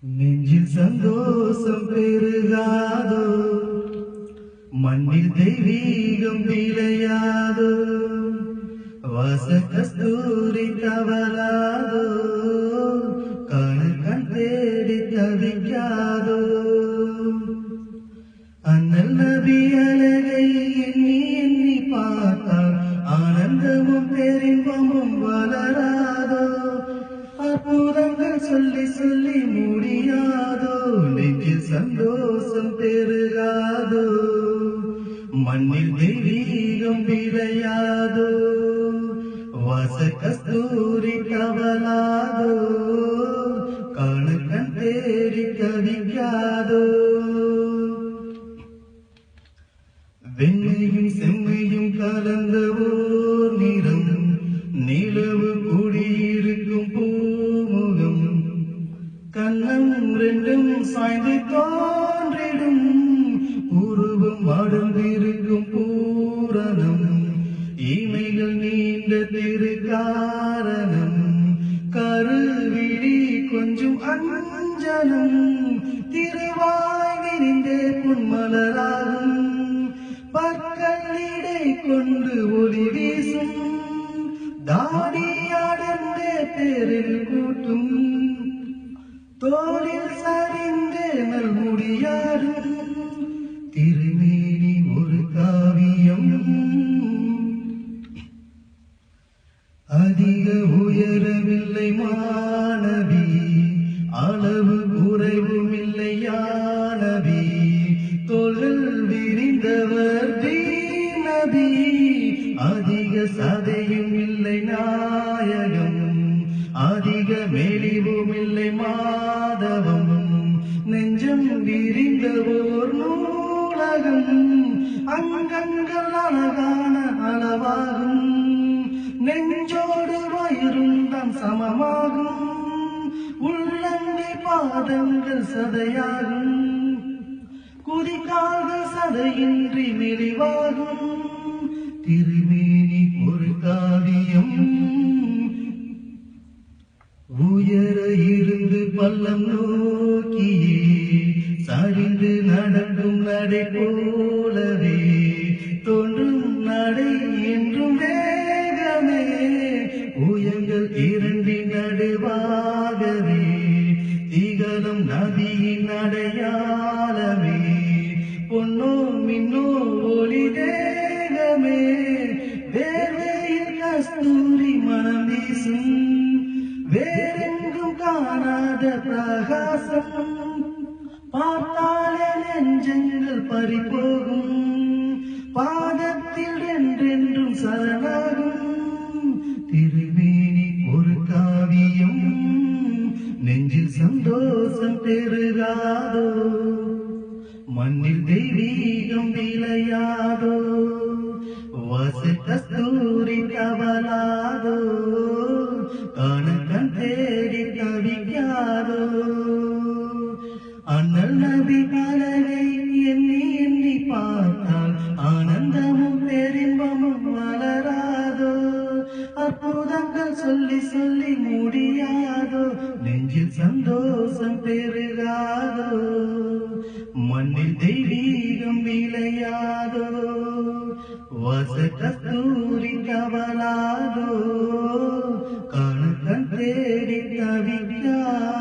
நெஞ்சில் சந்தோஷம் பெருகாதோ, மண்ணில் தெய்வீகம் விளையாதோ, வாச கஸ்தூரி தவறாதோ, கண் தேடி தவிக்காதோ. அண்ணல் நபி அழகை எண்ணி எண்ணி பார்த்தால் ஆனந்தமும் பெரும்பமும் வளராதோ. அற்புதங்கள் சொல்லி சொல்லி முடியாதோ, நெஞ்சில் சந்தோஷம் பெருகாதோ, மண்ணில் தெய்வீகம் விளையாதோ, வாச கஸ்தூரி கவலாதோ, கண் தேடி தவிக்காதோ. வெண்மையும் செம்மையும் கலந்த ஓர் நிறம், நிலவு குடியிருக்கும் பூமுகம், கண்ணம் ரெண்டும் சாய்ந்து தோன்றிடும் உருவம் அடர்ந்திருக்கும் பூரணம், இமைகள் நீண்ட திருக்காரணம், கருவிழி கொஞ்சம் அஞ்சனம், திருவாய் விரிந்தே புன்மலராகும், பற்களிடை கொண்டு ஒளி வீசும், தாடியாடந்தே பேரில் கூட்டும், தோளில் சரிந்தே நல் முடியாடும், திருமேனி ஒரு காவியம். அதிக உயரமில்லை மாணவி, அளவு குறைவும் இல்லை யானவி, தோள்கள் விரிந்தவர் தீநபி, அதிக சதையும் இல்லை நாயகம், அதிக மெலிவும் இல்லை மாதவம், நெஞ்சம் விரிந்தவோர் நூலகம், அங்கங்கள் அழகான அளவாகும், நெஞ்சோடு வயிறும் தான் சமமாகும், உள்ளங்கை பாதங்கள் சதையாகும், குதிகால்கள் சதையின்றி மெலிவாகும், திருமேனி ஒரு காவியம். உயர இருந்து பள்ளம் நோக்கியே சரிந்து நடக்கும் நடை போலவே தோன்றும் நடை என்றும் வேகமே, உயங்கள் இரண்டின் நடுவாகவே திகழும் நதியின் அடையாளமே, பொன்னோ மின்னோ ஒளி தேகமே, வேர்வையில் கஸ்தூரி மனம் வீசும், வேறெங்கும் காணாத பிரகாசம், பார்த்தாலே நெஞ்சங்கள் பறிபோகும், பாதத்தில் என்றென்றும் சரணாகும், திருமேனி ஒரு காவியம். நெஞ்சில் சந்தோஷம் பெருகாதோ, மண்ணில் தெய்வீகம் விளையாதோ, வாச கஸ்தூரி கவலாதோ, கண் தேடி தவிக்காதோ. அண்ணல் நபி அழகை எண்ணி எண்ணி பார்த்தால் ஆனந்தமும் பெரும்பமும் வளராதோ, அற்புதங்கள் சொல்லி சொல்லி முடியாதோ, நெஞ்சில் சந்தோஷம் பெருகாதோ, மண்ணில் தெய்வீகம் விளையாதோ, வாச கஸ்தூரி கவலாதோ, கண் தேடி தவிக்காதோ.